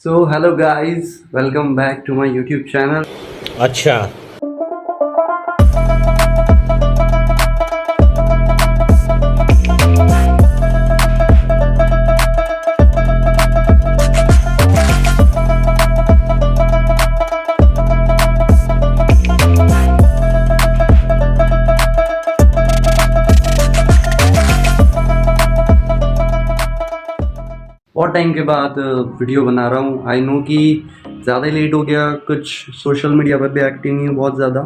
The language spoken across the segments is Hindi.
So hello guys, welcome back to my YouTube channel. अच्छा। बहुत टाइम के बाद वीडियो बना रहा हूँ। आई नो कि ज़्यादा लेट हो गया, कुछ सोशल मीडिया पर भी एक्टिव नहीं हूँ बहुत ज़्यादा,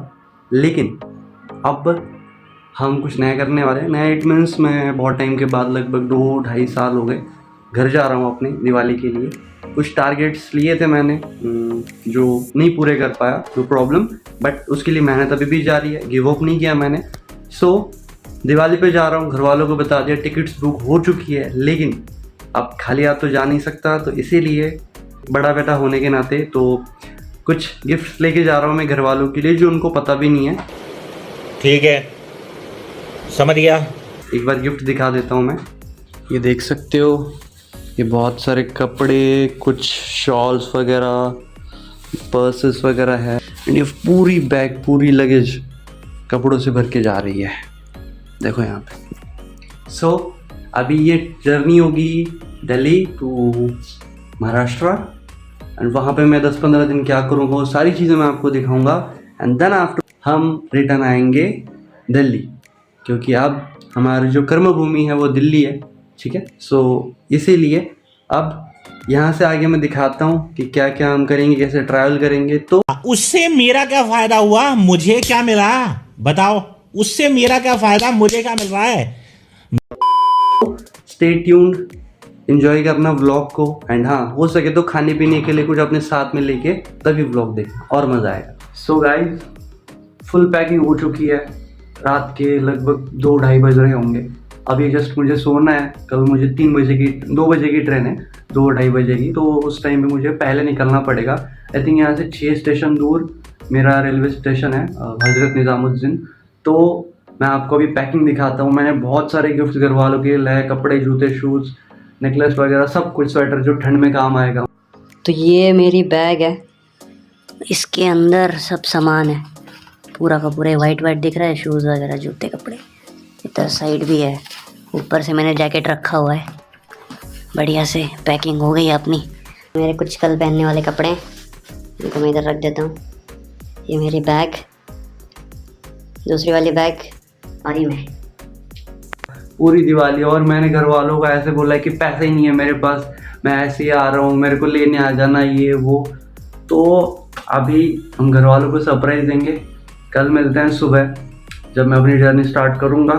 लेकिन अब हम कुछ नया करने वाले हैं। नया इट मीन्स मैं बहुत टाइम के बाद, लगभग 2-2.5 साल हो गए, घर जा रहा हूँ अपने दिवाली के लिए। कुछ टारगेट्स लिए थे मैंने जो नहीं पूरे कर पाया, नो प्रॉब्लम, बट उसके लिए मेहनत अभी भी जारी है, गिव अप नहीं किया मैंने। सो दिवाली पे जा रहा हूँ, घर वालों को बता दिया, टिकट्स बुक हो चुकी है, लेकिन अब खाली हाथ तो जा नहीं सकता, तो इसीलिए बड़ा बेटा होने के नाते तो कुछ गिफ्ट्स लेके जा रहा हूँ मैं घर वालों के लिए, जो उनको पता भी नहीं है। ठीक है, समझ गया। एक बार गिफ्ट दिखा देता हूँ मैं। ये देख सकते हो, ये बहुत सारे कपड़े, कुछ शॉल्स वगैरह, पर्सेस वगैरह है, एंड ये पूरी बैग, पूरी लगेज कपड़ों से भर के जा रही है। देखो यहाँ पे। सो अभी ये जर्नी होगी दिल्ली टू महाराष्ट्र, एंड वहाँ पे मैं 10-15 दिन क्या करूँगा वो सारी चीज़ें मैं आपको दिखाऊंगा। एंड देन आफ्टर हम रिटर्न आएंगे दिल्ली, क्योंकि अब हमारी जो कर्म भूमि है वो दिल्ली है, ठीक है। सो इसीलिए अब यहाँ से आगे मैं दिखाता हूँ कि क्या क्या हम करेंगे, कैसे ट्रैवल करेंगे। तो उससे मेरा क्या फायदा हुआ, मुझे क्या मिला बताओ। उससे मेरा क्या फायदा, मुझे क्या मिल रहा है। स्टे ट्यून्ड, एंजॉय करना व्लॉग को, एंड हाँ हो सके तो खाने पीने के लिए कुछ अपने साथ में लेके तभी व्लॉग देखना, और मज़ा आएगा। सो गाइस, फुल पैकिंग हो चुकी है, रात के लगभग 2-2:30 बज रहे होंगे। अभी जस्ट मुझे सोना है, कल मुझे 2 बजे की ट्रेन है, 2-2:30 बजे की, तो उस टाइम पे मुझे पहले निकलना पड़ेगा। आई थिंक यहाँ से 6 स्टेशन दूर मेरा रेलवे स्टेशन है, हज़रत निज़ामुद्दीन। तो मैं आपको अभी पैकिंग दिखाता हूँ। मैंने बहुत सारे गिफ्ट्स घर वालों के लिए, कपड़े, जूते, शूज़, नेकलेस वगैरह सब कुछ, स्वेटर जो ठंड में काम आएगा। तो ये मेरी बैग है, इसके अंदर सब सामान है, पूरा का पूरा वाइट दिख रहा है, शूज़ वगैरह, जूते, कपड़े। इधर साइड भी है, ऊपर से मैंने जैकेट रखा हुआ है। बढ़िया से पैकिंग हो गई है अपनी। मेरे कुछ कल पहनने वाले कपड़े हैं, इनको मैं इधर रख देता हूँ। ये मेरी बैग, दूसरी वाली बैग, और ये मैं। पूरी दिवाली, और मैंने घर वालों को ऐसे बोला है कि पैसे ही नहीं है मेरे पास, मैं ऐसे ही आ रहा हूँ, मेरे को लेने आ जाना, ये वो। तो अभी हम घर वालों को सरप्राइज़ देंगे। कल मिलते हैं सुबह, जब मैं अपनी जर्नी स्टार्ट करूँगा,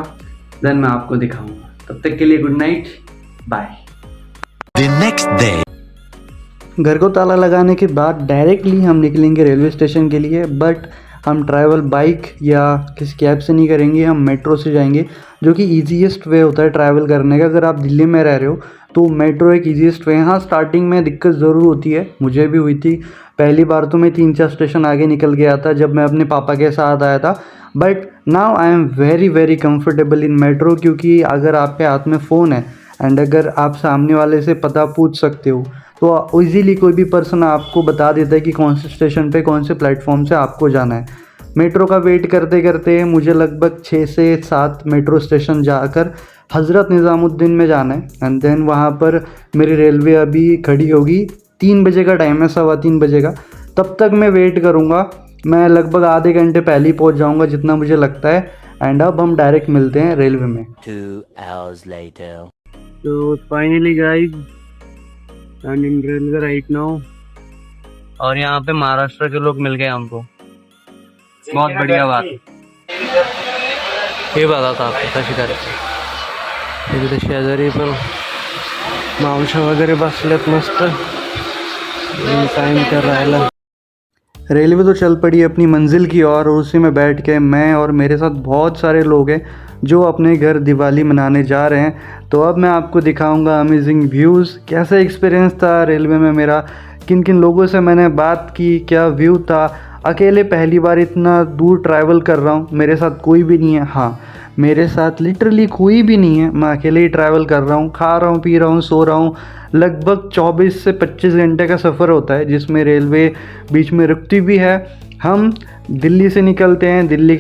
देन मैं आपको दिखाऊंगा। तब तक के लिए गुड नाइट, बाय। घर को ताला लगाने के बाद डायरेक्टली हम निकलेंगे रेलवे स्टेशन के लिए, बट हम ट्रैवल बाइक या किसी कैब से नहीं करेंगे, हम मेट्रो से जाएंगे, जो कि ईजीएस्ट वे होता है ट्रैवल करने का। अगर आप दिल्ली में रह रहे हो तो मेट्रो एक ईजीएस्ट वे है। हाँ, स्टार्टिंग में दिक्कत ज़रूर होती है, मुझे भी हुई थी। पहली बार तो मैं 3-4 स्टेशन आगे निकल गया था जब मैं अपने पापा के साथ आया था, but now I am very very comfortable in metro, क्योंकि अगर आपके हाथ में फ़ोन है एंड अगर आप सामने वाले से पता पूछ सकते हो, तो इजीली कोई भी पर्सन आपको बता देता है कि कौन से स्टेशन पे, कौन से प्लेटफॉर्म से आपको जाना है। मेट्रो का वेट करते करते मुझे लगभग 6 से 7 मेट्रो स्टेशन जाकर हज़रत निज़ामुद्दीन में जाना है, एंड देन वहाँ पर मेरी रेलवे अभी खड़ी होगी। 3 बजे का टाइम है, 3:15 बजे का। तब तक मैं वेट करूँगा, मैं लगभग आधे घंटे पहले ही पहुँच जाऊँगा जितना मुझे लगता है। एंड अब हम डायरेक्ट मिलते हैं रेलवे में। 2 hours later. तो finally guys, and in railway right now, और यहाँ पे महाराष्ट्र के लोग मिल गए हमको, बहुत बढ़िया बात। हे बघा का कशी करायची, इकडे शेजारी पण मावशा वगैरे बसल्यात मस्त टाइम कर राहिला। रेलवे तो चल पड़ी अपनी मंजिल की ओर, और उसी में बैठ के मैं और मेरे साथ बहुत सारे लोग हैं जो अपने घर दिवाली मनाने जा रहे हैं। तो अब मैं आपको दिखाऊंगा अमेजिंग व्यूज़, कैसा एक्सपीरियंस था रेलवे में मेरा, किन किन लोगों से मैंने बात की, क्या व्यू था, अकेले पहली बार इतना दूर ट्रैवल कर रहा हूँ, मेरे साथ कोई भी नहीं है। हाँ, मेरे साथ लिटरली कोई भी नहीं है, मैं अकेले ही ट्रैवल कर रहा हूँ, खा रहा हूँ, पी रहा हूँ, सो रहा हूँ। लगभग 24 से 25 घंटे का सफ़र होता है, जिसमें रेलवे बीच में रुकती भी है। हम दिल्ली से निकलते हैं, दिल्ली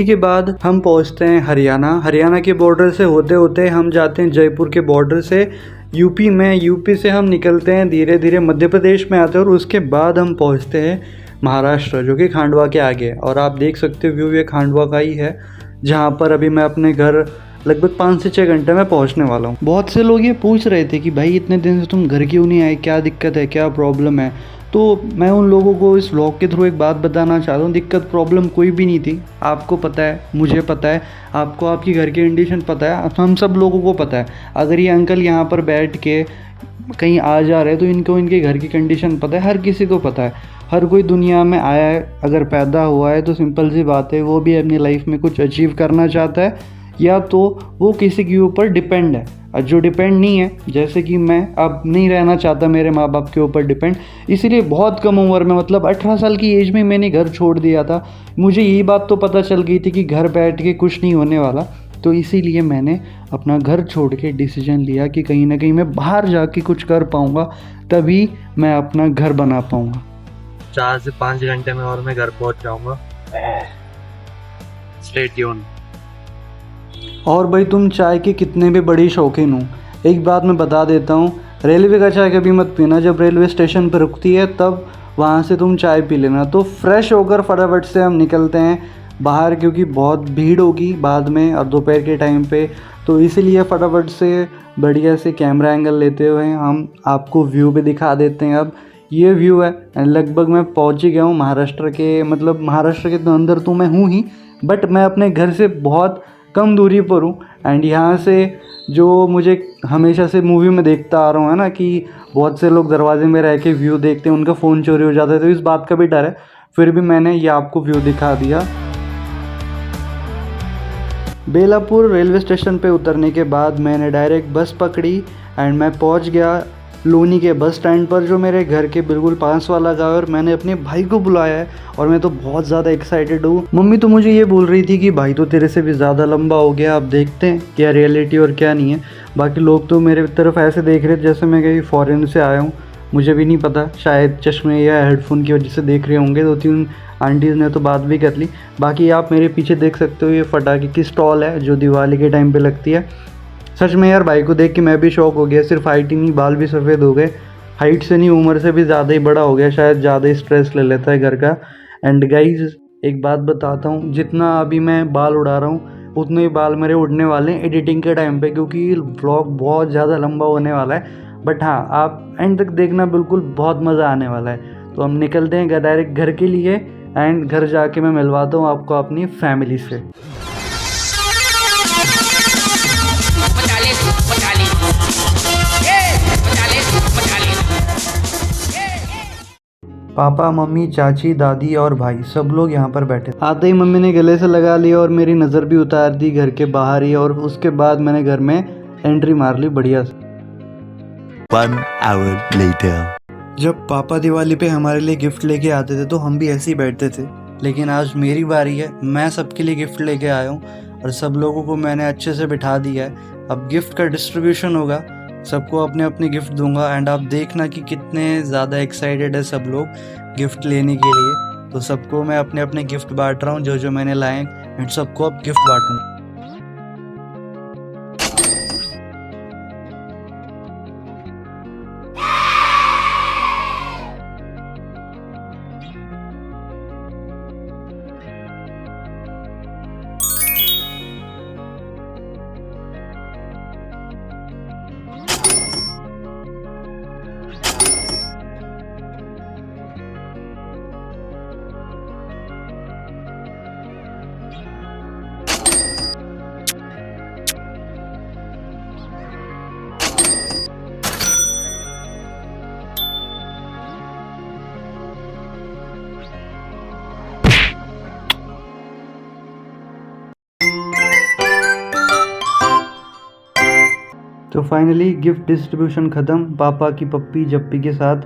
के बाद हम पहुंचते हैं हरियाणा के बॉर्डर से होते होते हम जाते हैं जयपुर के बॉर्डर से यूपी में। यूपी से हम निकलते हैं, धीरे धीरे मध्य प्रदेश में आते हैं और उसके बाद हम पहुंचते हैं महाराष्ट्र, जो कि खांडवा के आगे है। और आप देख सकते हो व्यू ये खांडवा का ही है, जहाँ पर अभी मैं अपने घर लगभग 5 से 6 घंटे में पहुंचने वाला हूं। बहुत से लोग ये पूछ रहे थे कि भाई इतने दिन से तुम घर क्यों नहीं आए, क्या दिक्कत है, क्या प्रॉब्लम है। तो मैं उन लोगों को इस व्लॉग के थ्रू एक बात बताना चाहता हूँ, दिक्कत प्रॉब्लम कोई भी नहीं थी। आपको पता है, मुझे पता है, आपको आपकी घर की कंडीशन पता है, हम सब लोगों को पता है। अगर ये अंकल यहाँ पर बैठ के कहीं आ जा रहे हैं तो इनको इनके घर की कंडीशन पता है, हर किसी को पता है। हर कोई दुनिया में आया है, अगर पैदा हुआ है तो सिंपल सी बात है, वो भी अपनी लाइफ में कुछ अचीव करना चाहता है, या तो वो किसी के ऊपर डिपेंड है। और जो डिपेंड नहीं है, जैसे कि मैं अब नहीं रहना चाहता मेरे माँ बाप के ऊपर डिपेंड, इसीलिए बहुत कम उम्र में, मतलब 18 साल की एज में मैंने घर छोड़ दिया था। मुझे यही बात तो पता चल गई थी कि घर बैठ के कुछ नहीं होने वाला, तो इसीलिए मैंने अपना घर छोड़ के डिसीजन लिया कि कहीं ना कहीं मैं बाहर जाके कुछ कर पाऊँगा, तभी मैं अपना घर बना पाऊँगा। 4 से 5 घंटे में और मैं घर पहुंच जाऊंगा। Stay tune. और भाई तुम चाय के कितने भी बड़ी शौकीन हो, एक बात मैं बता देता हूँ, रेलवे का चाय कभी मत पीना। जब रेलवे स्टेशन पर रुकती है तब वहाँ से तुम चाय पी लेना। तो फ्रेश होकर फटाफट से हम निकलते हैं बाहर, क्योंकि बहुत भीड़ होगी बाद में और दोपहर के टाइम पे। तो इसीलिए फटाफट से बढ़िया से कैमरा एंगल लेते हुए हम आपको व्यू भी दिखा देते हैं। अब ये व्यू है, लगभग मैं पहुंच ही गया हूँ महाराष्ट्र के, मतलब महाराष्ट्र के तो अंदर तो मैं हूँ ही, बट मैं अपने घर से बहुत कम दूरी पर हूँ। एंड यहाँ से जो मुझे हमेशा से मूवी में देखता आ रहा हूँ है ना, कि बहुत से लोग दरवाजे में रह के व्यू देखते हैं, उनका फ़ोन चोरी हो जाता है, तो इस बात का भी डर है। फिर भी मैंने ये आपको व्यू दिखा दिया। बेलापुर रेलवे स्टेशन पे उतरने के बाद मैंने डायरेक्ट बस पकड़ी एंड मैं पहुंच गया लोनी के बस स्टैंड पर, जो मेरे घर के बिल्कुल पास वाला गाँव है। और मैंने अपने भाई को बुलाया है और मैं तो बहुत ज़्यादा एक्साइटेड हूँ। मम्मी तो मुझे ये बोल रही थी कि भाई तो तेरे से भी ज़्यादा लंबा हो गया, अब देखते हैं क्या रियलिटी और क्या नहीं है। बाकी लोग तो मेरे तरफ ऐसे देख रहे थे जैसे मैं कहीं फॉरेन से आया हूँ, मुझे भी नहीं पता, शायद चश्मे या हेडफोन की वजह से देख रहे होंगे। 2-3 आंटीज़ ने तो बात भी कर ली। बाकी आप मेरे पीछे देख सकते हो, ये पटाखे की स्टॉल है जो दिवाली के टाइम पे लगती है। सच में यार, भाई को देख के मैं भी शौक हो गया। सिर्फ हाइट ही नहीं, बाल भी सफ़ेद हो गए। हाइट से नहीं, उम्र से भी ज़्यादा ही बड़ा हो गया, शायद ज़्यादा ही स्ट्रेस ले लेता है घर का। एंड गाइज एक बात बताता हूँ, जितना अभी मैं बाल उड़ा रहा हूँ उतने ही बाल मेरे उड़ने वाले हैं एडिटिंग के टाइम पे, क्योंकि व्लॉग बहुत ज़्यादा लंबा होने वाला है। बट हाँ, आप एंड तक देखना, बिल्कुल बहुत मज़ा आने वाला है। तो हम निकलते हैं डायरेक्ट घर के लिए, एंड घर जाके मैं मिलवाता हूँ आपको अपनी फैमिली से। पापा, मम्मी, चाची, दादी और भाई सब लोग यहाँ पर बैठे। आते ही मम्मी ने गले से लगा लिया और मेरी नज़र भी उतार दी घर के बाहर ही, और उसके बाद मैंने घर में एंट्री मार ली बढ़िया से। 1 hour later. जब पापा दिवाली पे हमारे लिए गिफ्ट लेके आते थे तो हम भी ऐसे ही बैठते थे, लेकिन आज मेरी बारी है, मैं सबके लिए गिफ्ट लेके आया हूँ और सब लोगों को मैंने अच्छे से बिठा दिया है। अब गिफ्ट का डिस्ट्रीब्यूशन होगा, सबको अपने अपने गिफ्ट दूंगा। एंड आप देखना कि कितने ज़्यादा एक्साइटेड है सब लोग गिफ्ट लेने के लिए। तो सबको मैं अपने अपने गिफ्ट बांट रहा हूँ, जो जो मैंने लाए, एंड सबको अब गिफ्ट बांटूंगा। तो फाइनली गिफ्ट डिस्ट्रीब्यूशन ख़त्म। पापा की पप्पी जप्पी के साथ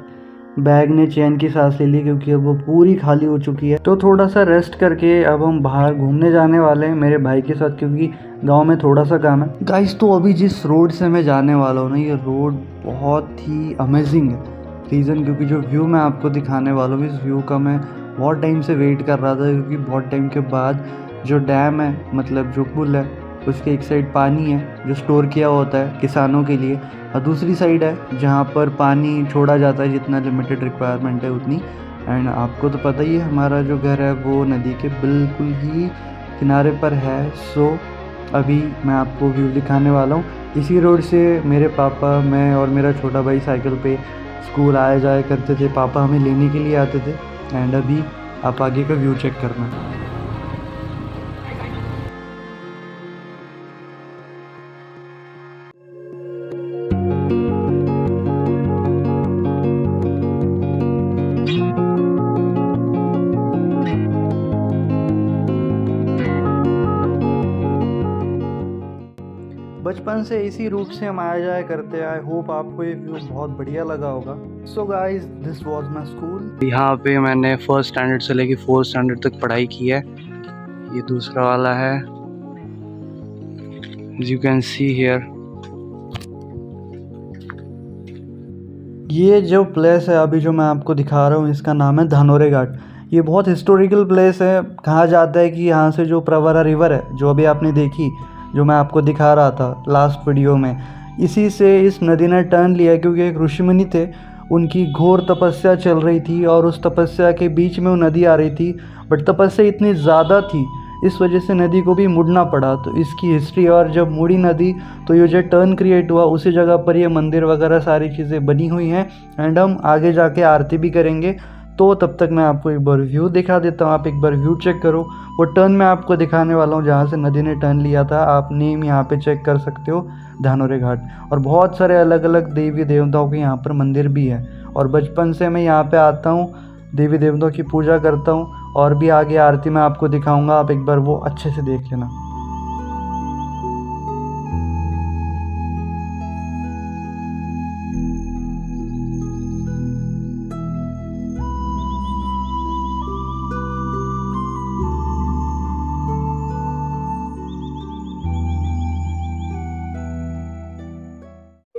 बैग ने चैन की सांस ले ली क्योंकि अब वो पूरी खाली हो चुकी है। तो थोड़ा सा रेस्ट करके अब हम बाहर घूमने जाने वाले हैं मेरे भाई के साथ, क्योंकि गांव में थोड़ा सा काम है। गाइस तो अभी जिस रोड से मैं जाने वाला हूँ ना, ये रोड बहुत ही अमेजिंग है। रीज़न क्योंकि जो व्यू मैं आपको दिखाने वाला हूँ, इस व्यू का मैं बहुत टाइम से वेट कर रहा था, क्योंकि बहुत टाइम के बाद जो डैम है, मतलब जो पुल है, उसके एक साइड पानी है जो स्टोर किया होता है किसानों के लिए, और दूसरी साइड है जहाँ पर पानी छोड़ा जाता है जितना लिमिटेड रिक्वायरमेंट है उतनी। एंड आपको तो पता ही है हमारा जो घर है वो नदी के बिल्कुल ही किनारे पर है। सो अभी मैं आपको व्यू दिखाने वाला हूँ। इसी रोड से मेरे पापा, मैं और मेरा छोटा भाई साइकिल पे स्कूल आए जाया करते थे। पापा हमें लेने के लिए आते थे। एंड अभी आप आगे का व्यू चेक करना। बचपन से इसी रूट से हम आया जाया करते हैं। आई होप आपको ये व्यू बहुत बढ़िया लगा होगा। So guys, this was my school. यहाँ पे मैंने फर्स्ट स्टैंडर्ड से लेके फोर्थ स्टैंडर्ड तक पढ़ाई की है। ये दूसरा वाला है, यू कैन सी हियर। ये जो प्लेस है अभी जो मैं आपको दिखा रहा हूँ, इसका नाम है धानोरे घाट। ये बहुत हिस्टोरिकल प्लेस है। कहा जाता है कि यहाँ से जो प्रवरा रिवर है, जो अभी आपने देखी, जो मैं आपको दिखा रहा था लास्ट वीडियो में, इसी से इस नदी ने टर्न लिया, क्योंकि एक ऋषिमुनि थे, उनकी घोर तपस्या चल रही थी और उस तपस्या के बीच में वो नदी आ रही थी। बट तपस्या इतनी ज़्यादा थी, इस वजह से नदी को भी मुड़ना पड़ा। तो इसकी हिस्ट्री, और जब मुड़ी नदी तो ये जो टर्न क्रिएट हुआ, उसी जगह पर ये मंदिर वगैरह सारी चीज़ें बनी हुई हैं। एंड हम आगे जाके आरती भी करेंगे। तो तब तक मैं आपको एक बार व्यू दिखा देता हूँ। आप एक बार व्यू चेक करो। वो टर्न मैं आपको दिखाने वाला हूँ जहाँ से नदी ने टर्न लिया था। आप नेम यहाँ पे चेक कर सकते हो, धानोरे घाट। और बहुत सारे अलग अलग देवी देवताओं के यहाँ पर मंदिर भी है। और बचपन से मैं यहाँ पे आता हूँ, देवी देवताओं की पूजा करता हूँ। और भी आगे आरती मैं आपको दिखाऊंगा, आप एक बार वो अच्छे से देख लेना।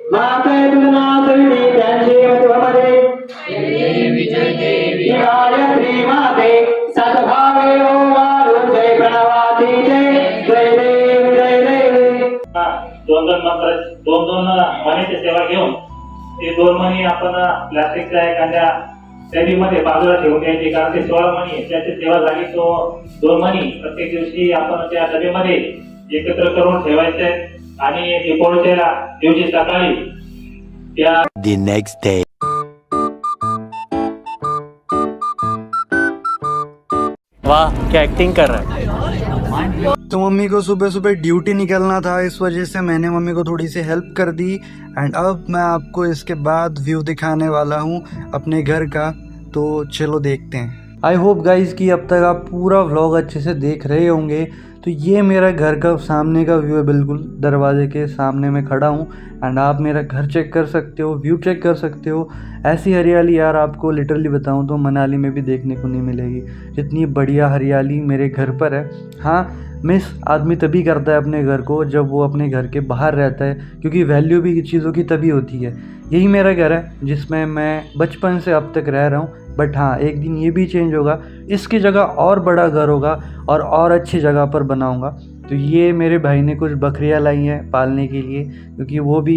माते तुलना श्री जय मधुमरे विजय देवी गायत्री माते सद्भावे ओवारु जय प्रणवाती जय देवी दोन मंत्र दोन मणीची सेवा घेऊन ते 2 मणी आपण प्लास्टिकच्या एखाद्या डबीमध्ये बाजूला ठेवून द्यायचे, कारण ते 16 मणी त्याची सेवा झाली तो 2 मणी प्रत्येक दिवशी आपण त्या डबीमध्ये एकत्र करून ठेवायचे आणि दीपावलीच्या दिवशी सकाळी त्या The next day. वाह क्या एक्टिंग कर रहा है। तो मम्मी को सुबह सुबह ड्यूटी निकलना था, इस वजह से मैंने मम्मी को थोड़ी सी हेल्प कर दी। एंड अब मैं आपको इसके बाद व्यू दिखाने वाला हूँ अपने घर का। तो चलो देखते हैं। आई होप गाइज कि अब तक आप पूरा व्लॉग अच्छे से देख रहे होंगे। तो ये मेरा घर का सामने का व्यू है, बिल्कुल दरवाजे के सामने मैं खड़ा हूँ। एंड आप मेरा घर चेक कर सकते हो, व्यू चेक कर सकते हो। ऐसी हरियाली यार आपको लिटरली बताऊँ तो मनाली में भी देखने को नहीं मिलेगी, जितनी बढ़िया हरियाली मेरे घर पर है। हाँ, मिस आदमी तभी करता है अपने घर को जब वो अपने घर के बाहर रहता है, क्योंकि वैल्यू भी चीज़ों की तभी होती है। यही मेरा घर है जिसमें मैं बचपन से अब तक रह रहा हूँ। बट हाँ, एक दिन ये भी चेंज होगा, इसकी जगह और बड़ा घर होगा और अच्छी जगह पर बनाऊँगा। तो ये मेरे भाई ने कुछ बकरियाँ लाई हैं पालने के लिए, क्योंकि वो भी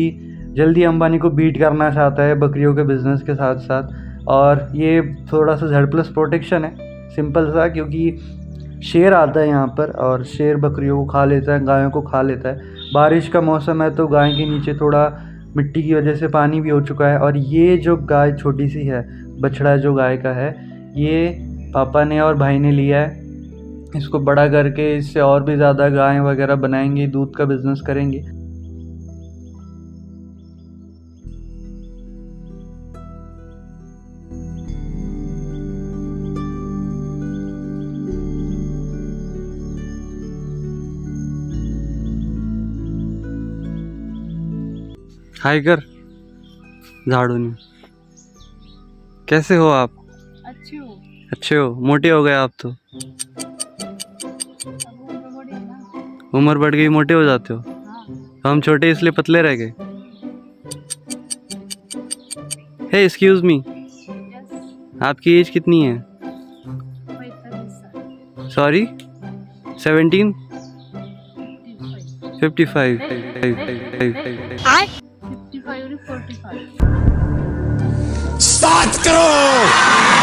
जल्दी अंबानी को बीट करना चाहता है बकरियों के बिज़नेस के साथ साथ। और ये थोड़ा सा Z+ प्रोटेक्शन है, सिंपल सा, क्योंकि शेर आता है यहाँ पर और शेर बकरियों को खा लेता है, गायों को खा लेता है। बारिश का मौसम है तो गाय के नीचे थोड़ा मिट्टी की वजह से पानी भी हो चुका है। और ये जो गाय छोटी सी है, बछड़ा जो गाय का है, ये पापा ने और भाई ने लिया है। इसको बड़ा करके इससे और भी ज़्यादा गाय वगैरह बनाएंगे, दूध का बिज़नेस करेंगे। हाय कर झाड़ूने। कैसे हो आप? अच्छी हूँ। अच्छे हो? मोटे हो गए आप तो। अब उम्र बड़ी है ना। उम्र बढ़ गई, मोटे हो जाते हो। हाँ। हम छोटे इसलिए पतले रह गए। हे एक्सक्यूज मी, यस। आपकी एज कितनी है? 45 साल। सॉरी, 17? 55 55। 55 और 45।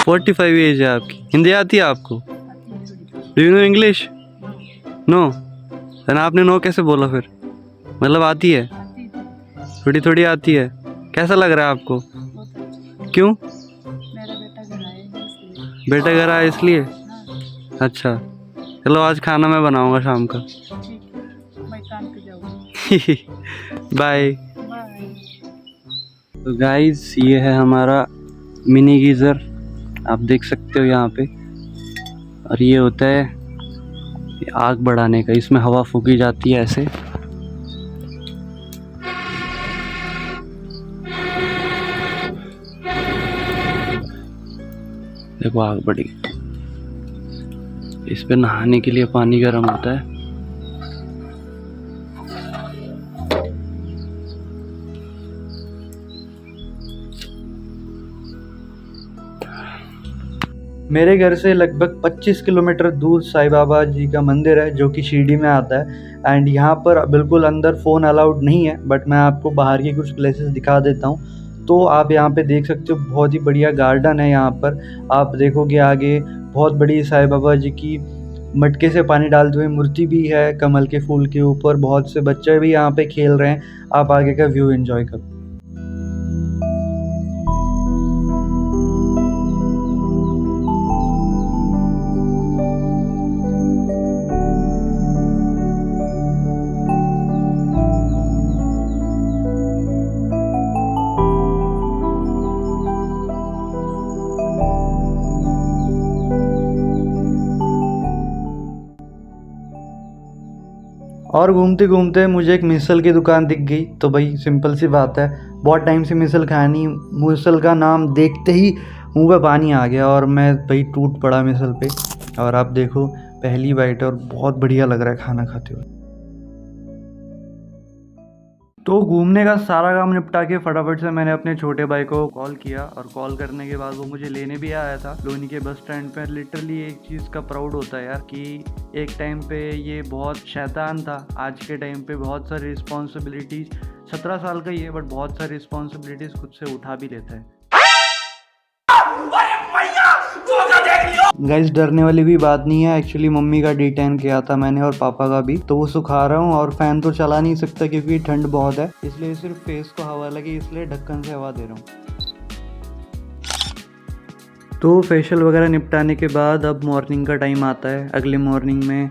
45 एज है आपकी। हिंदी आती है आपको? आती है थोड़ी। Do you know English? No. Then आपने नो कैसे बोला फिर? मतलब आती है? आती है। थोड़ी थोड़ी आती है। कैसा लग रहा है आपको? बहुत अच्छा। क्यों? मेरा बेटा घर आया है इसलिए। बेटा घर आया इसलिए? हाँ। अच्छा, चलो आज खाना मैं बनाऊंगा शाम का। ठीक है, मैं काम पे जाऊँगी। बाय। बाय। तो गाइस, ये है हमारा मिनी गीज़र, आप देख सकते हो यहाँ पे। और ये होता है ये आग बढ़ाने का, इसमें हवा फूकी जाती है ऐसे। देखो आग बढ़ी। इस पे नहाने के लिए पानी गर्म होता है। मेरे घर से लगभग 25 किलोमीटर दूर साईं बाबा जी का मंदिर है, जो कि शिरडी में आता है। एंड यहाँ पर बिल्कुल अंदर फ़ोन अलाउड नहीं है, बट मैं आपको बाहर की कुछ प्लेसेस दिखा देता हूँ। तो आप यहाँ पे देख सकते हो, बहुत ही बढ़िया गार्डन है यहाँ पर। आप देखोगे आगे बहुत बड़ी साईं बाबा जी की मटके से पानी डालते हुए मूर्ति भी है कमल के फूल के ऊपर। बहुत से बच्चे भी यहाँ पे खेल रहे हैं। आप आगे का व्यू एंजॉय करो। और घूमते घूमते मुझे एक मिसल की दुकान दिख गई। तो भाई सिंपल सी बात है, बहुत टाइम से मिसल खाया नहीं। मिसल का नाम देखते ही मुंह पे पानी आ गया और मैं भाई टूट पड़ा मिसल पे। और आप देखो, पहली बाइट और बहुत बढ़िया लग रहा है खाना खाते हुए। तो घूमने का सारा काम निपटा के फटाफट से मैंने अपने छोटे भाई को कॉल किया। और कॉल करने के बाद वो मुझे लेने भी आया था लोनी के बस स्टैंड पे। लिटरली एक चीज़ का प्राउड होता है यार, कि एक टाइम पे ये बहुत शैतान था, आज के टाइम पे बहुत सारी रिस्पॉन्सिबिलिटीज़, 17 साल का ही है बट बहुत सारी रिस्पॉन्सिबिलिटीज़ खुद से उठा भी लेता है। गाइस, डरने वाली भी बात नहीं है। एक्चुअली मम्मी का D10 किया था मैंने और पापा का भी, तो वो सुखा रहा हूँ। और फैन तो चला नहीं सकता क्योंकि ठंड बहुत है, इसलिए सिर्फ फेस को हवा लगे इसलिए ढक्कन से हवा दे रहा हूँ। तो फेशियल वगैरह निपटाने के बाद अब मॉर्निंग का टाइम आता है। अगले मॉर्निंग में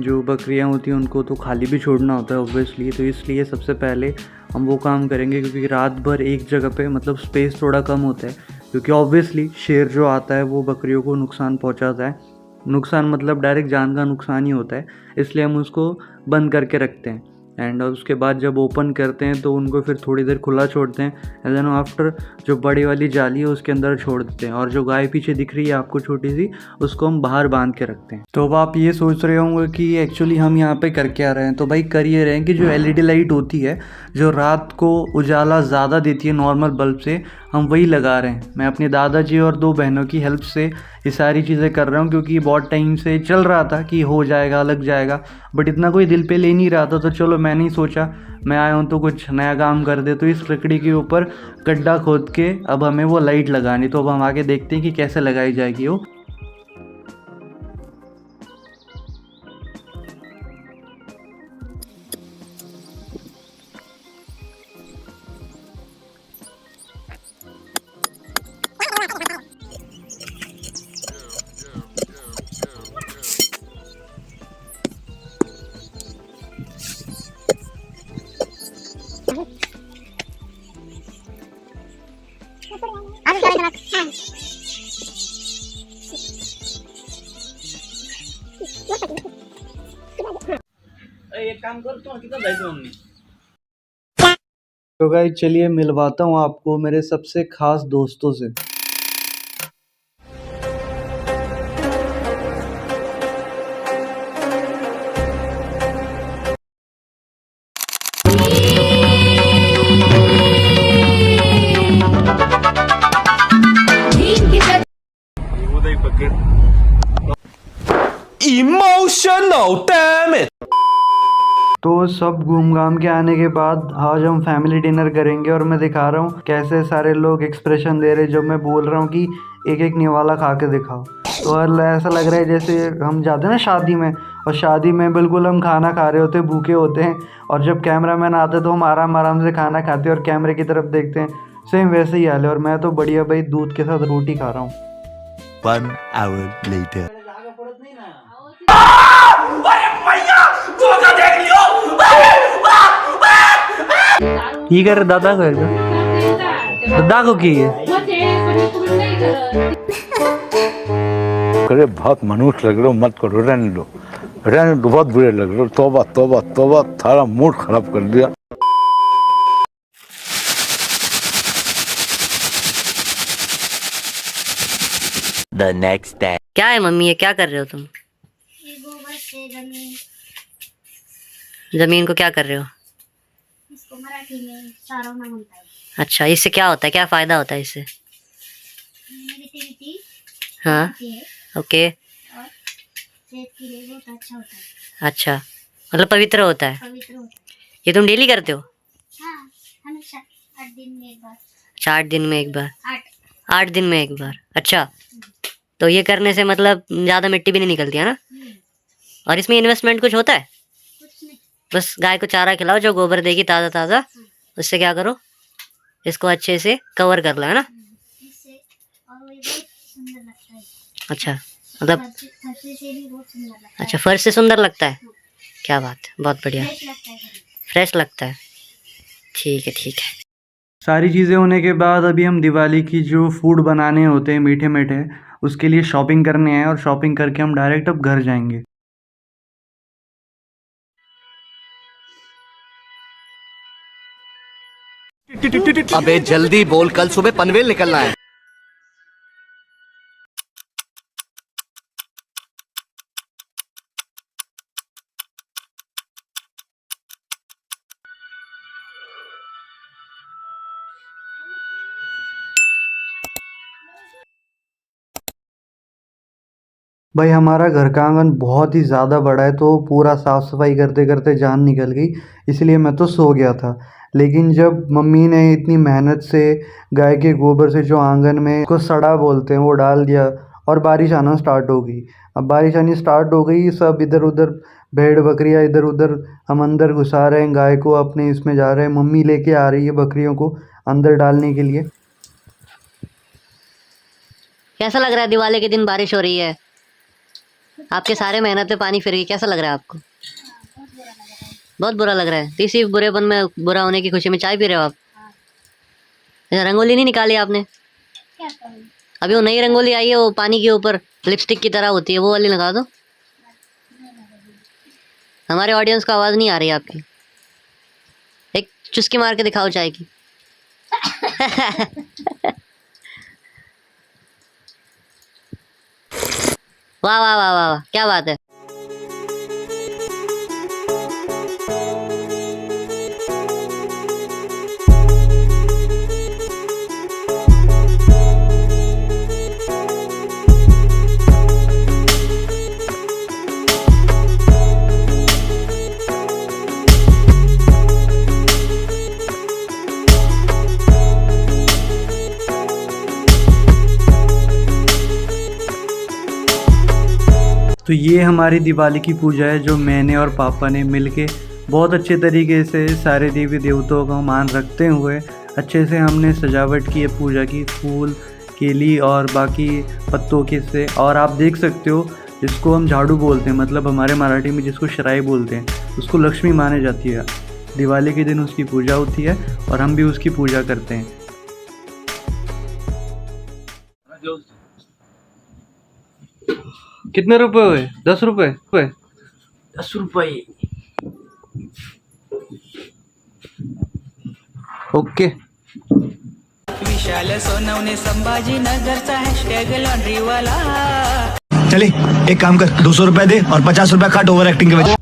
जो बकरियां होती हैं उनको तो खाली भी छोड़ना होता है ऑब्वियसली। तो इसलिए सबसे पहले हम वो काम करेंगे, क्योंकि रात भर एक जगह पे मतलब स्पेस थोड़ा कम होता है। क्योंकि ऑब्वियसली शेर जो आता है वो बकरियों को नुकसान पहुंचाता है। नुकसान मतलब डायरेक्ट जान का नुकसान ही होता है, इसलिए हम उसको बंद करके रखते हैं। एंड उसके बाद जब ओपन करते हैं तो उनको फिर थोड़ी देर खुला छोड़ते हैं। एंड देन आफ्टर जो बड़ी वाली जाली है उसके अंदर छोड़ देते हैं। और जो गाय पीछे दिख रही है आपको छोटी सी, उसको हम बाहर बांध के रखते हैं। तो अब आप ये सोच रहे होंगे कि एक्चुअली हम यहाँ पे कर क्या रहे हैं। तो भाई कर ये रहे हैं कि जो LED लाइट होती है जो रात को उजाला ज़्यादा देती है नॉर्मल बल्ब से, हम वही लगा रहे हैं। मैं अपने दादाजी और 2 बहनों की हेल्प से ये सारी चीज़ें कर रहा हूँ, क्योंकि बहुत टाइम से चल रहा था कि हो जाएगा लग जाएगा, बट इतना कोई दिल पे ले नहीं रहा था। तो चलो मैंने ही सोचा मैं आया हूँ तो कुछ नया काम कर दे। तो इस लकड़ी के ऊपर गड्ढा खोद के अब हमें वो लाइट लगानी। तो अब हम आगे देखते हैं कि कैसे लगाई जाएगी वो। तो गाइस चलिए मिलवाता हूँ आपको मेरे सबसे खास दोस्तों से। तो सब घूम घाम के आने के बाद आज हम फैमिली डिनर करेंगे और मैं दिखा रहा हूँ कैसे सारे लोग एक्सप्रेशन दे रहे, जब मैं बोल रहा हूँ कि एक एक निवाला खा के दिखाओ। तो और ऐसा लग रहा है जैसे हम जाते हैं ना शादी में, और शादी में बिल्कुल हम खाना खा रहे होते, भूखे होते हैं, और जब कैमरामैन आते तो हम आराम आराम से खाना खाते हैं और कैमरे की तरफ देखते हैं। सेम वैसे ही हाल है। और मैं तो बढ़िया भाई दूध के साथ रोटी खा रहा हूँ। 1 hour later. ही कर दादा कर दादा को की है। अरे बहुत मनुष्य लग रहे हो, मत करो, रहने दो, बहुत बुरे लग रहे हो। तौबा तौबा तौबा, सारा मूड खराब कर दिया। The next day. क्या है मम्मी, ये क्या कर रहे हो तुम? गोबर से जमीन को क्या कर रहे हो? इसको मराठी में सारवना बोलता है। अच्छा, इससे क्या होता है, क्या फायदा होता है इससे? नेगेटिविटी हाँ, होती है ओके, और सेहत के लिए बहुत अच्छा होता है। अच्छा, मतलब पवित्र होता है। पवित्र होता है। ये तुम डेली करते हो? हाँ, हमेशा 8 दिन में एक बार। 8 दिन में एक बार? 8 दिन में एक बार, अच्छा। तो ये करने से मतलब ज़्यादा मिट्टी भी नहीं निकलती है ना? और इसमें इन्वेस्टमेंट कुछ होता है? कुछ नहीं। बस गाय को चारा खिलाओ जो गोबर देगी ताज़ा ताज़ा, उससे क्या करो, इसको अच्छे से कवर कर लो, है ना? इससे और ये बहुत सुंदर लगता है। अच्छा, मतलब फर्श से भी बहुत सुंदर लगता है। अच्छा, फर्श से सुंदर लगता है। क्या बात है, बहुत बढ़िया, फ्रेश लगता है घर में। फ्रेश लगता है। ठीक है, ठीक है। सारी चीज़ें होने के बाद अभी हम दिवाली की जो फूड बनाने होते हैं मीठे मीठे, उसके लिए शॉपिंग करने आए, और शॉपिंग करके हम डायरेक्ट अब घर जाएंगे। अबे जल्दी बोल, कल सुबह पनवेल निकलना है। भाई हमारा घर का आंगन बहुत ही ज़्यादा बड़ा है, तो पूरा साफ़ सफाई करते करते जान निकल गई, इसलिए मैं तो सो गया था। लेकिन जब मम्मी ने इतनी मेहनत से गाय के गोबर से जो आंगन में को सड़ा बोलते हैं वो डाल दिया, और बारिश आना स्टार्ट हो गई। अब बारिश आनी स्टार्ट हो गई, सब इधर उधर भेड़ बकरियाँ इधर उधर, हम अंदर घुसा रहे हैं गाय को, अपने इसमें जा रहे हैं। मम्मी लेके आ रही है बकरियों को अंदर डालने के लिए। कैसा लग रहा है, दिवाली के दिन बारिश हो रही है, आपके सारे मेहनत पे पानी फिर गई, कैसा लग रहा है आपको? बहुत बुरा लग रहा है। तो इसी बुरेपन में, बुरा होने की खुशी में चाय पी रहे हो आप? अच्छा, रंगोली नहीं निकाली आपने? क्या करूं? अभी वो नई रंगोली आई है, वो पानी के ऊपर लिपस्टिक की तरह होती है, वो वाली लगा दो। हमारे ऑडियंस को आवाज़ नहीं आ रही है आपकी, एक चुस्की मार के दिखाओ चाय की। वाह वाह वाह वाह वाह, क्या बात है। तो ये हमारी दिवाली की पूजा है, जो मैंने और पापा ने मिलके बहुत अच्छे तरीके से सारे देवी देवताओं का मान रखते हुए अच्छे से हमने सजावट की है पूजा की, फूल केली और बाकी पत्तों के से। और आप देख सकते हो, जिसको हम झाड़ू बोलते हैं, मतलब हमारे मराठी में जिसको शराई बोलते हैं, उसको लक्ष्मी माने जाती है। दिवाली के दिन उसकी पूजा होती है और हम भी उसकी पूजा करते हैं। कितने रुपए हुए? 10 रुपए? 10 रुपये। ओके। विशाल सोनवणे संभाजीनगरचा हॅशटॅग लॉन्ड्री वाला। चले एक काम कर, 200 रुपए दे और 50 रुपए काट ओवर एक्टिंग के वजह।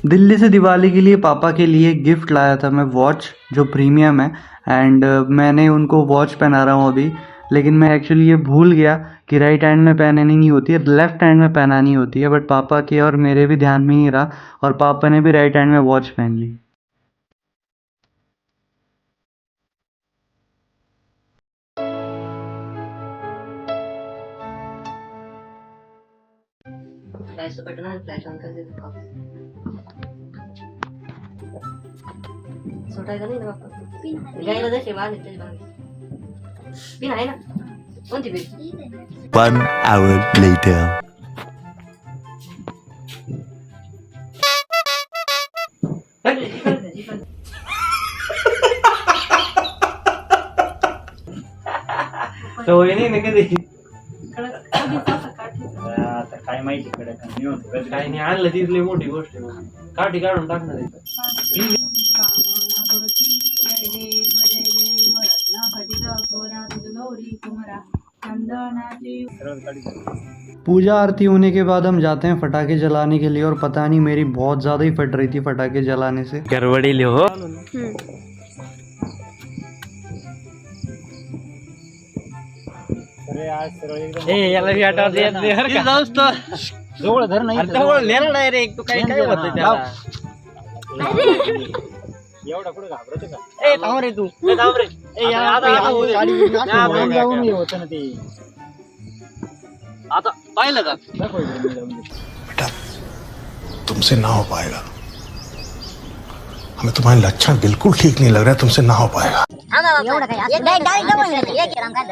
दिल्ली से दिवाली के लिए पापा के लिए गिफ्ट लाया था मैं, वॉच जो प्रीमियम है। एंड मैंने उनको वॉच पहना रहा हूँ अभी, लेकिन मैं एक्चुअली ये भूल गया कि राइट हैंड में पहनानी नहीं होती है, लेफ्ट हैंड में पहनानी होती है। बट पापा के और मेरे भी ध्यान में ही रहा और पापा ने भी राइट हैंड में वॉच पहन ली। फ्लैश बटन है, फ्लैश ऑन कर दे। छोटा का नहीं ना पापा, गाइस दे शिवान इतने बांग पिन है ना, कौन सी पिन? 1 hour later. तो ये नहीं निकल देखी आता काय माहिती कडे काही नाही आणलं ती लई मोठी गोष्ट आहे. काठी काढून टाकणार आहे. कामना पुरती जय देव वरत्ना भजित कोरा गौरी कुमरा चंदनाची पूजा आरती होने के बाद हम जाते हैं फटाके जलाने के लिए, और पता नहीं मेरी बहुत ज़्यादा ही फट रही थी फटाके जलाने से। गरबडी लिहो याला भी आठवत येत नाही बरं का? जवळ धर नाही जवळ नेला डायरेक्ट. तू काय काय होतं त्याला? एवढा कुठे घाबरतो का? ए थांब रे तू. ए थांब रे. ए या आता जाऊन हे होतं ना ते. आता पाहिलं का? बेटा तुमसे ना हो पाएगा, हमें तुम्हारे लक्षण बिल्कुल ठीक नहीं लग रहा है, तुमसे ना हो पाएगा। एवढं काय एक डायरेक्ट डबल घेतलं, एक ग्राम काय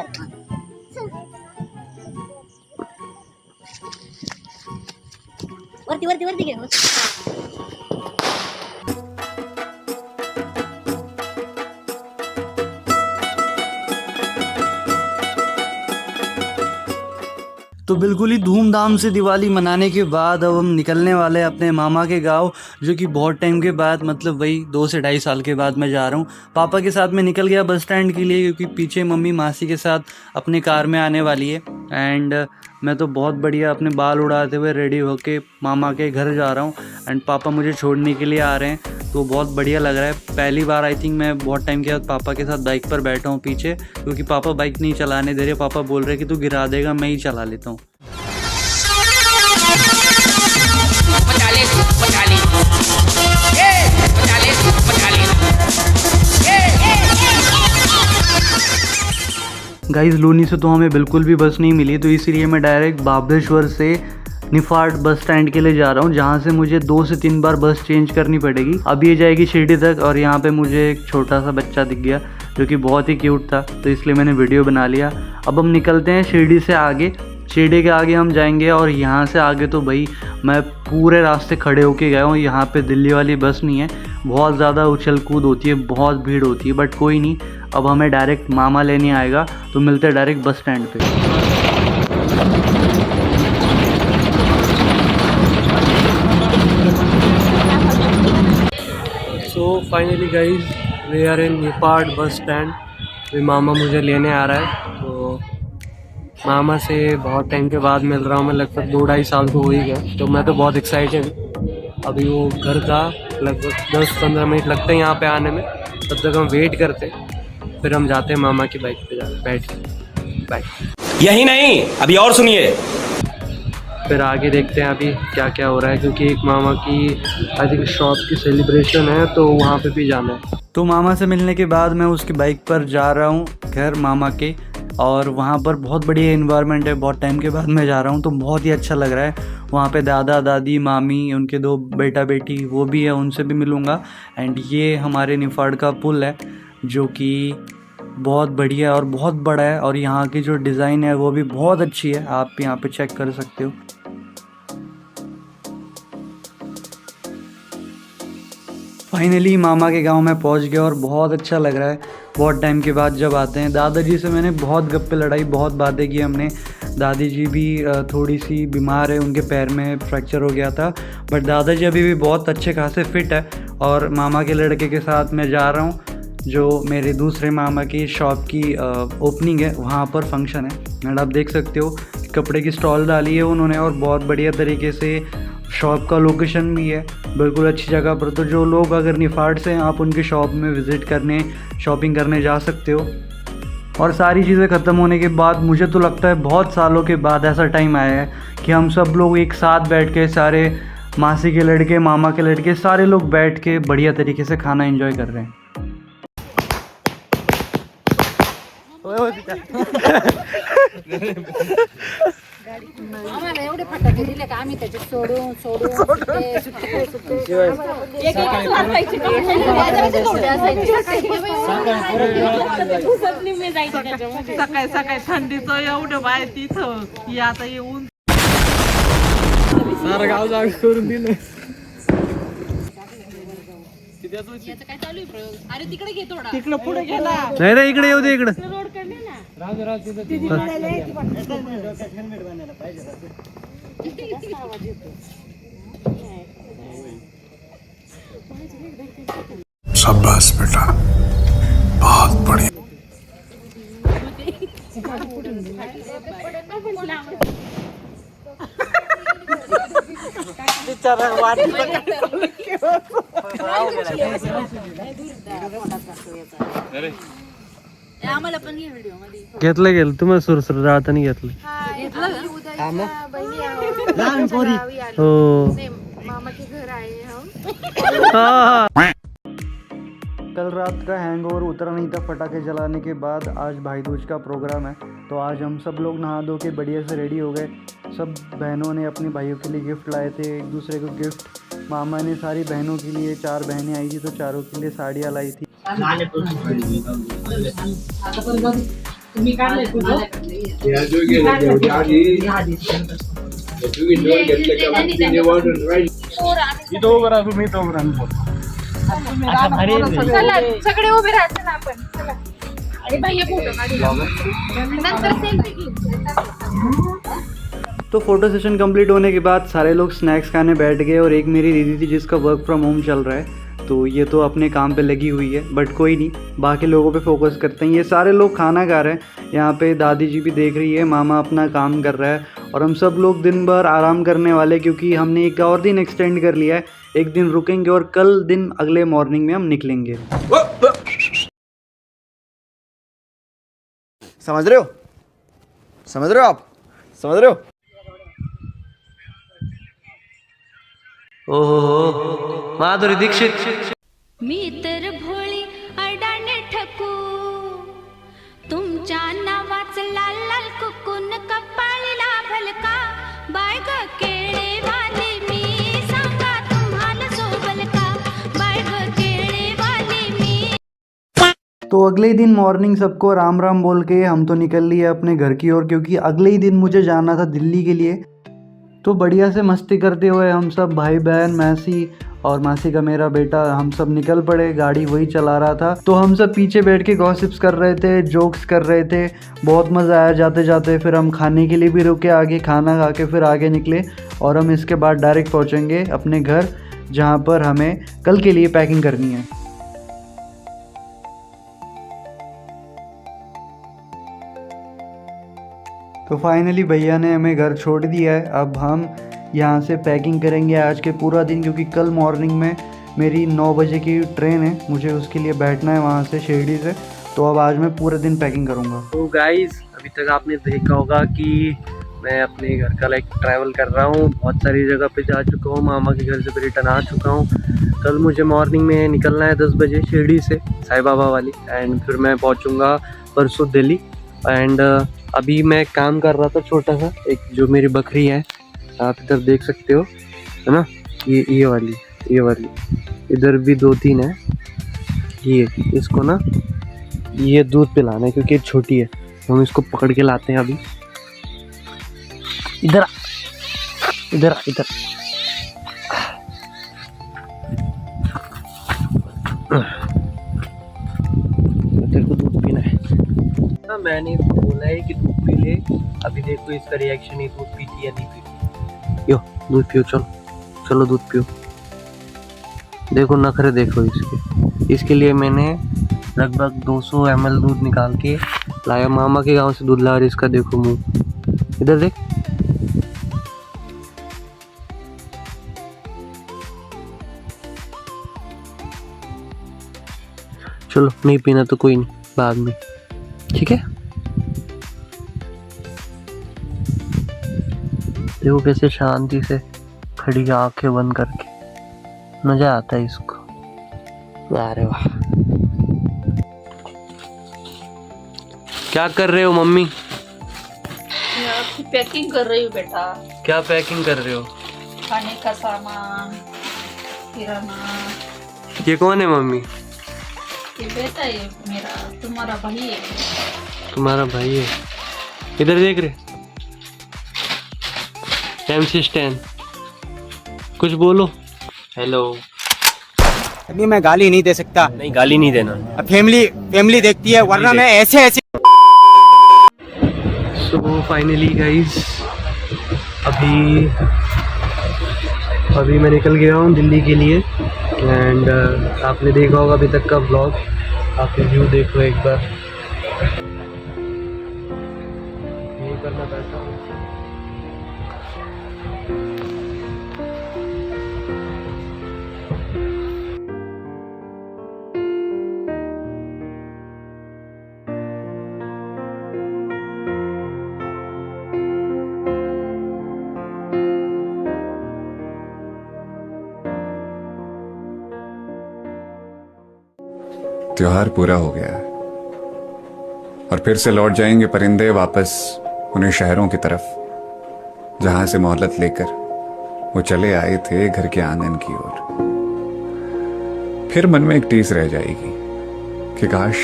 वरती वरती वरती घे. तो बिल्कुल ही धूमधाम से दिवाली मनाने के बाद अब हम निकलने वाले हैं अपने मामा के गांव, जो कि बहुत टाइम के बाद, मतलब वही 2 से 2.5 साल के बाद मैं जा रहा हूँ। पापा के साथ मैं निकल गया बस स्टैंड के लिए, क्योंकि पीछे मम्मी मासी के साथ अपने कार में आने वाली है। एंड मैं तो बहुत बढ़िया अपने बाल उड़ाते हुए रेडी होके मामा के घर जा रहा हूँ। एंड पापा मुझे छोड़ने के लिए आ रहे हैं, तो बहुत बढ़िया लग रहा है। पहली बार आई थिंक मैं बहुत टाइम के बाद पापा के साथ बाइक पर बैठा हूँ पीछे, क्योंकि पापा बाइक नहीं चलाने दे रहे। पापा बोल रहे कि तू गिरा देगा, मैं ही चला लेता हूँ। गाइस लोनी से तो हमें बिल्कुल भी बस नहीं मिली, तो इसीलिए मैं डायरेक्ट बाबलेश्वर से निफाड बस स्टैंड के लिए जा रहा हूँ, जहाँ से मुझे 2 से 3 बार बस चेंज करनी पड़ेगी। अब ये जाएगी शिरडी तक, और यहाँ पे मुझे एक छोटा सा बच्चा दिख गया जो कि बहुत ही क्यूट था, तो इसलिए मैंने वीडियो बना लिया। अब हम निकलते हैं शिरडी से आगे। शिरडी के आगे हम जाएंगे, और यहाँ से आगे तो भाई मैं पूरे रास्ते खड़े होके गया हूँ। यहाँ पे दिल्ली वाली बस नहीं है, बहुत ज़्यादा उछल कूद होती है, बहुत भीड़ होती है। बट कोई नहीं, अब हमें डायरेक्ट मामा लेने आएगा, तो मिलते हैं डायरेक्ट बस स्टैंड पे। So finally guys we are in Niphad bus stand. अभी मामा मुझे लेने आ रहा है, तो मामा से बहुत टाइम के बाद मिल रहा हूँ मैं, लगभग 2-2.5 साल तो हो ही गया। तो मैं तो बहुत एक्साइटेड हूँ। अभी वो घर का लगभग 10-15 मिनट लगते हैं यहाँ पे आने में, तब तक हम वेट करते, फिर हम जाते हैं मामा की बाइक पे बैठ के। बाय। यही नहीं, अभी और सुनिए। फिर आगे देखते हैं अभी क्या क्या हो रहा है, क्योंकि एक मामा की आई थिंक शॉप की सेलिब्रेशन है, तो वहाँ पे भी जाना है। तो मामा से मिलने के बाद मैं उसकी बाइक पर जा रहा हूँ घर मामा के, और वहाँ पर बहुत बढ़िया इन्वायरमेंट है। बहुत टाइम के बाद मैं जा रहा हूँ, तो बहुत ही अच्छा लग रहा है। वहाँ पे दादा दादी मामी, उनके 2 बेटा बेटी वो भी है, उनसे भी मिलूँगा। एंड ये हमारे निफाड का पुल है, जो कि बहुत बढ़िया और बहुत बड़ा है, और यहाँ की जो डिज़ाइन है वो भी बहुत अच्छी है, आप यहाँ पे चेक कर सकते हो। फाइनली मामा के गांव में पहुंच गया, और बहुत अच्छा लग रहा है बहुत टाइम के बाद जब आते हैं। दादाजी से मैंने बहुत गप्पे लड़ाई, बहुत बातें की हमने। दादी जी भी थोड़ी सी बीमार है, उनके पैर में फ्रैक्चर हो गया था, बट दादाजी अभी भी बहुत अच्छे खासे फिट है। और मामा के लड़के के साथ मैं जा रहा हूँ, जो मेरे दूसरे मामा की शॉप की ओपनिंग है, वहाँ पर फंक्शन है। एंड आप देख सकते हो कपड़े की स्टॉल डाली है उन्होंने, और बहुत बढ़िया तरीके से शॉप का लोकेशन भी है, बिल्कुल अच्छी जगह पर। तो जो लोग अगर निफाड से हैं आप उनके शॉप में विज़िट करने शॉपिंग करने जा सकते हो। और सारी चीज़ें ख़त्म होने के बाद मुझे तो लगता है बहुत सालों के बाद ऐसा टाइम आया है कि हम सब लोग एक साथ बैठ के, सारे मासी के लड़के, मामा के लड़के, सारे लोग बैठ के बढ़िया तरीके से खाना एंजॉय कर रहे हैं। आम्हाला एवढे फटाके दिले का आम्ही त्याचे सोडून सकाळी सकाळी थंडीचं एवढं बाहेर तिथं की आता येऊन सारं गाव जाग करून दिलं. काय चालू आहे प्रयोग? अरे तिकडे घे थोडा. तिकडं पुढे गेला. नाही नाही, इकडे येऊ दे, इकडे. रोड कडे ना. शाबाश बेटा, बहुत बढ़िया. आम्हाला पण घे व्हिडिओ मध्ये. घेतलं गेलं तुम्हाला सुरसुर जाताना घेतलं. हो. मामाचे घर आहे हम. कल रात का हैंगओवर उतरा नहीं था पटाखे जलाने के बाद। आज भाई दूज का प्रोग्राम है, तो आज हम सब लोग नहा धो के बढ़िया से रेडी हो गए। सब बहनों ने अपने भाइयों के लिए गिफ्ट लाए थे, एक दूसरे को गिफ्ट। मामा ने सारी बहनों के लिए, 4 बहनें आई थी तो चारों के लिए साड़ियाँ लाई थी। सगळे उभे राहायचं ना आपण. चला. आणि बाई फोटो काढूया. नंतर सेल्फी घेऊ. तो फ़ोटो सेशन कंप्लीट होने के बाद सारे लोग स्नैक्स खाने बैठ गए और एक मेरी दीदी थी जिसका वर्क फ्रॉम होम चल रहा है, तो ये तो अपने काम पे लगी हुई है, बट कोई नहीं, बाकी लोगों पे फोकस करते हैं। ये सारे लोग खाना खा रहे हैं, यहाँ पे दादी जी भी देख रही है, मामा अपना काम कर रहा है और हम सब लोग दिन भर आराम करने वाले, क्योंकि हमने एक और दिन एक्सटेंड कर लिया है। एक दिन रुकेंगे और कल दिन अगले मॉर्निंग में हम निकलेंगे। समझ रहे हो? समझ रहे हो आप? समझ रहे हो? ओहो, माधुरी दीक्षित। मी तर भोळी अडाणे ठकू तुमच्या नावाच लाल लाल कुकून कपाळीला भलका बाय ग केळे वाली मी सांगा तुम्हाला सोबल का बाय ग केळे वाली मी। तो अगले ही दिन मॉर्निंग सबको राम राम बोल के हम तो निकल लिए अपने घर की ओर, क्योंकि अगले ही दिन मुझे जाना था दिल्ली के लिए। तो बढ़िया से मस्ती करते हुए हम सब भाई बहन, मासी और मासी का मेरा बेटा, हम सब निकल पड़े। गाड़ी वही चला रहा था, तो हम सब पीछे बैठ के गॉसिप्स कर रहे थे, जोक्स कर रहे थे। बहुत मज़ा आया जाते जाते। फिर हम खाने के लिए भी रुके, आगे खाना खा के फिर आगे निकले और हम इसके बाद डायरेक्ट पहुँचेंगे अपने घर, जहाँ पर हमें कल के लिए पैकिंग करनी है। तो फाइनली भैया ने हमें घर छोड़ दिया है। अब हम यहाँ से पैकिंग करेंगे आज के पूरा दिन, क्योंकि कल मॉर्निंग में मेरी 9 बजे की ट्रेन है, मुझे उसके लिए बैठना है वहाँ से शिरडी से। तो अब आज मैं पूरे दिन पैकिंग करूँगा। तो गाइस, अभी तक आपने देखा होगा कि मैं अपने घर का ट्रैवल कर रहा हूँ, बहुत सारी जगह पे जा चुका हूँ, मामा के घर से भी रिटर्न आ चुका हूँ। कल मुझे मॉर्निंग में निकलना है 10 बजे शिरडी से, साईं बाबा वाली, एंड फिर मैं पहुँचूँगा परसों दिल्ली। एंड अभी मैं काम कर रहा था छोटा सा, एक जो मेरी बकरी है आप इधर देख सकते हो, है ना, ये वाली, इधर भी 2-3 है। ये इसको ना ये दूध पिलाना है क्योंकि ये छोटी है, हम इसको पकड़ के लाते हैं अभी। इधर इधर इधर तेरे को दूध पीना है ना, मैंने इसको बोला है कि दूध पी ले। अभी देखो इसका रिएक्शन है, दूध पीती है नहीं पीती। यो दूध पियो, चलो दूध पियो। देखो नखरे देखो इसके लिए मैंने लगभग 200 ml दूध निकाल के लाया, मामा के गांव से दूध ला। और इसका देखो मुंह, इधर देख। चलो नहीं पीना तो कोई नहीं, बाद में, ठीक है। देखो कैसे शांति से खड़ी आंखें बंद करके, मजा आता है इसको। अरे वाह, क्या कर रहे हो मम्मी? पैकिंग कर रही हूँ बेटा। क्या पैकिंग कर रहे हो? खाने का सामान, किराना। ये कौन है मम्मी? ये बेटा है मेरा, तुम्हारा भाई है। तुम्हारा भाई है? इधर देख रहे। MC स्टैन, कुछ बोलो। हेलो। अभी मैं गाली नहीं दे सकता। नहीं, गाली नहीं देना। फैमिली देखती है, वरना मैं ऐसे सो फाइनली गाइस, अभी मैं निकल गया हूँ दिल्ली के लिए। एंड आपने देखा होगा अभी तक का व्लॉग, आप व्यू देखो एक बार। यहीं पर मैं बैठा हूँ। त्योहार पूरा हो गया है और फिर से लौट जाएंगे परिंदे वापस उन्हीं शहरों की तरफ जहां से मोहलत लेकर वो चले आए थे घर के आंगन की ओर। फिर मन में एक टीस रह जाएगी कि काश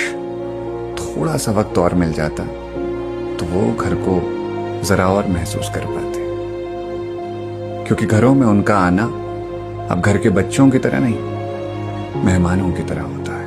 थोड़ा सा वक्त और मिल जाता तो वो घर को जरा और महसूस कर पाते, क्योंकि घरों में उनका आना अब घर के बच्चों की तरह नहीं, मेहमानों की तरह होता है।